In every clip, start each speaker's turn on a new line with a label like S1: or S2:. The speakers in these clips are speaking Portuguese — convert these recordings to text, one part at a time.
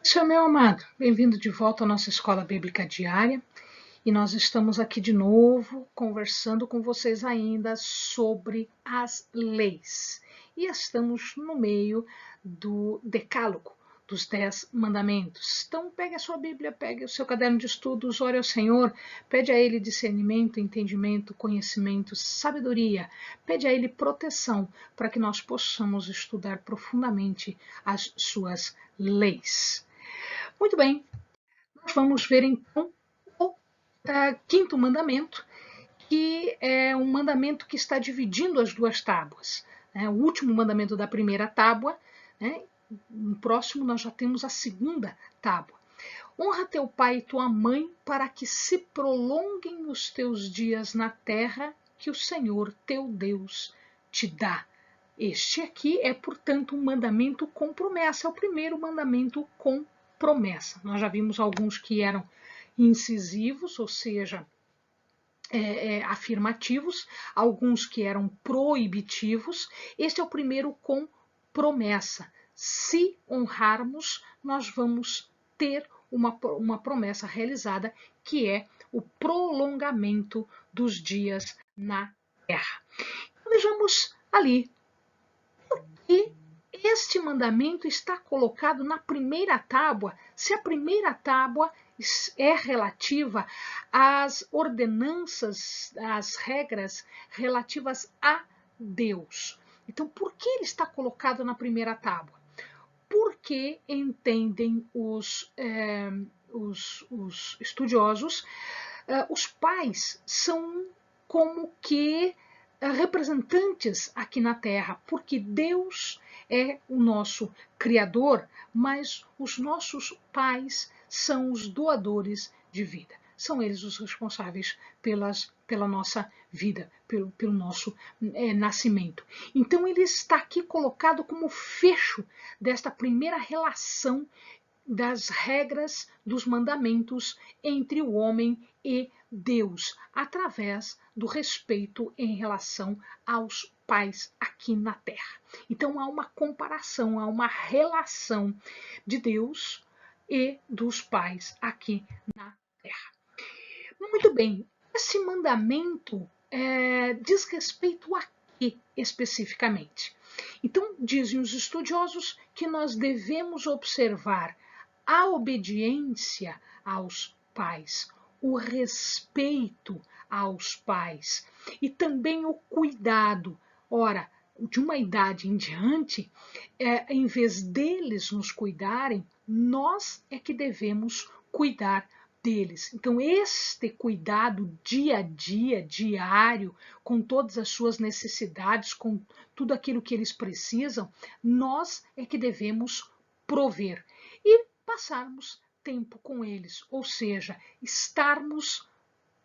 S1: Seu meu amado, bem-vindo de volta à nossa escola bíblica diária e nós estamos aqui de novo conversando com vocês ainda sobre as leis e estamos no meio do decálogo, dos 10 mandamentos. Então pegue a sua Bíblia, pegue o seu caderno de estudos, ore ao Senhor, pede a Ele discernimento, entendimento, conhecimento, sabedoria, pede a Ele proteção para que nós possamos estudar profundamente as suas leis. Muito bem, nós vamos ver então o quinto mandamento, que é um mandamento que está dividindo as duas tábuas. O último mandamento da primeira tábua, no próximo nós já temos a segunda tábua. Honra teu pai e tua mãe para que se prolonguem os teus dias na terra que o Senhor teu Deus te dá. Este aqui é, portanto, um mandamento com promessa, é o primeiro mandamento com promessa. Nós já vimos alguns que eram incisivos, ou seja, afirmativos, alguns que eram proibitivos. Este é o primeiro com promessa. Se honrarmos, nós vamos ter uma promessa realizada, que é o prolongamento dos dias na terra. Vejamos ali. E este mandamento está colocado na primeira tábua, se a primeira tábua é relativa às ordenanças, às regras relativas a Deus. Então, por que ele está colocado na primeira tábua? Porque entendem os estudiosos, os pais são como que representantes aqui na Terra, porque Deus é o nosso Criador, mas os nossos pais são os doadores de vida. São eles os responsáveis pela nossa vida, pelo nosso nascimento. Então ele está aqui colocado como fecho desta primeira relação das regras dos mandamentos entre o homem e Deus, através do respeito em relação aos pais aqui na Terra. Então há uma comparação, há uma relação de Deus e dos pais aqui na Terra. Muito bem, esse mandamento diz respeito a quê especificamente? Então, dizem os estudiosos que nós devemos observar a obediência aos pais, o respeito aos pais e também o cuidado. Ora, de uma idade em diante, em vez deles nos cuidarem, nós é que devemos cuidar deles. Então, este cuidado dia a dia, diário, com todas as suas necessidades, com tudo aquilo que eles precisam, nós é que devemos prover e passarmos tempo com eles, ou seja, estarmos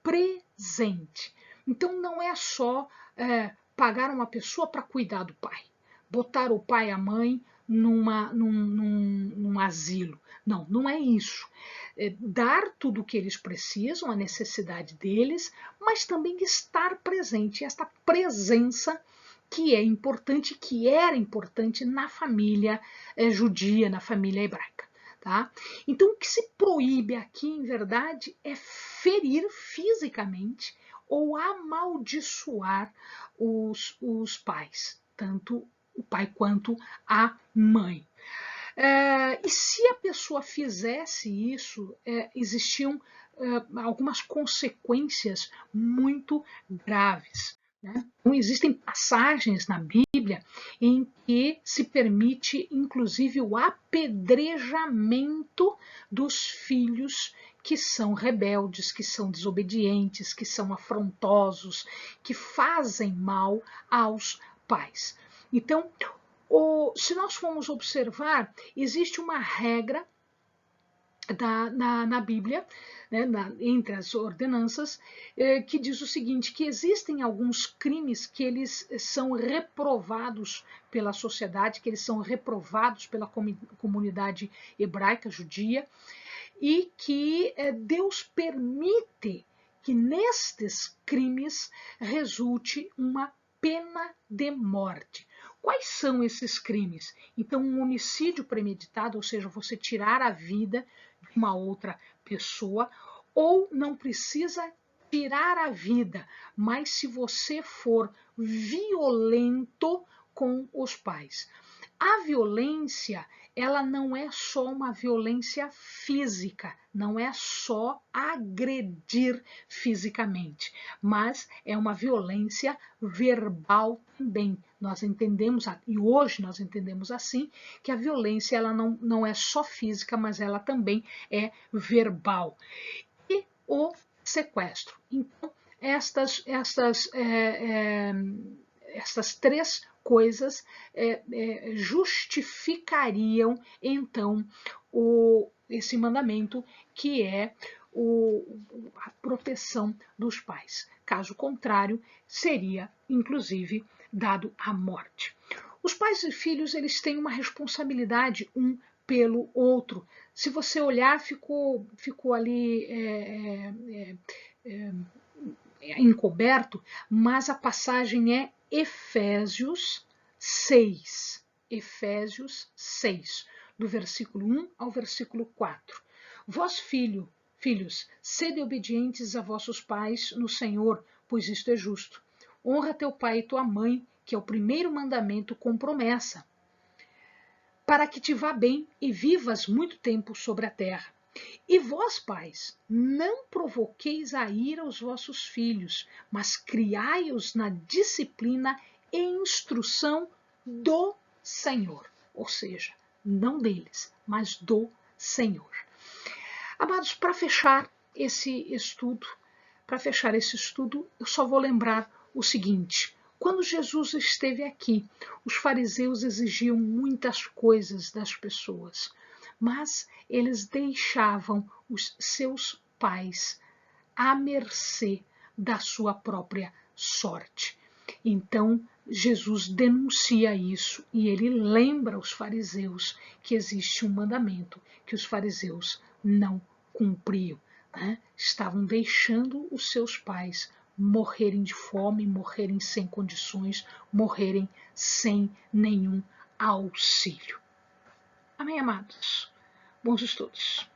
S1: presente. Então, não é só pagar uma pessoa para cuidar do pai, botar o pai e a mãe num asilo. Não, não é isso. Dar tudo o que eles precisam, a necessidade deles, mas também estar presente. Esta presença que é importante, que era importante na família judia, na família hebraica. Tá? Então, o que se proíbe aqui, em verdade, é ferir fisicamente ou amaldiçoar os pais, tanto o pai quanto a mãe. E se a pessoa fizesse isso, existiam algumas consequências muito graves. Né? Então, existem passagens na Bíblia em que se permite, inclusive, o apedrejamento dos filhos que são rebeldes, que são desobedientes, que são afrontosos, que fazem mal aos pais. Então, se nós formos observar, existe uma regra na Bíblia, né, entre as ordenanças, que diz o seguinte, que existem alguns crimes que eles são reprovados pela sociedade, que eles são reprovados pela comunidade hebraica, judia, e que Deus permite que nestes crimes resulte uma pena de morte. Quais são esses crimes? Então, um homicídio premeditado, ou seja, você tirar a vida de uma outra pessoa, ou não precisa tirar a vida, mas se você for violento com os pais. A violência, ela não é só uma violência física, não é só agredir fisicamente, mas é uma violência verbal também. Nós entendemos, e hoje nós entendemos assim, que a violência ela não é só física, mas ela também é verbal. E o sequestro. Então, estas três coisas justificariam, então, esse mandamento, que é a proteção dos pais. Caso contrário, seria, inclusive, dado a morte. Os pais e filhos, eles têm uma responsabilidade um pelo outro. Se você olhar, ficou ali encoberto, mas a passagem é Efésios 6. Efésios 6, do versículo 1 ao versículo 4. Vós, filhos, sede obedientes a vossos pais no Senhor, pois isto é justo. Honra teu pai e tua mãe, que é o primeiro mandamento com promessa, para que te vá bem e vivas muito tempo sobre a terra. E vós, pais, não provoqueis a ira os vossos filhos, mas criai-os na disciplina e instrução do Senhor. Ou seja, não deles, mas do Senhor. Amados, para fechar esse estudo, eu só vou lembrar o seguinte: quando Jesus esteve aqui, os fariseus exigiam muitas coisas das pessoas, mas eles deixavam os seus pais à mercê da sua própria sorte. Então, Jesus denuncia isso e ele lembra os fariseus que existe um mandamento que os fariseus não cumpriam. Estavam deixando os seus pais morrerem de fome, morrerem sem condições, morrerem sem nenhum auxílio. Amém, amados? Bons estudos.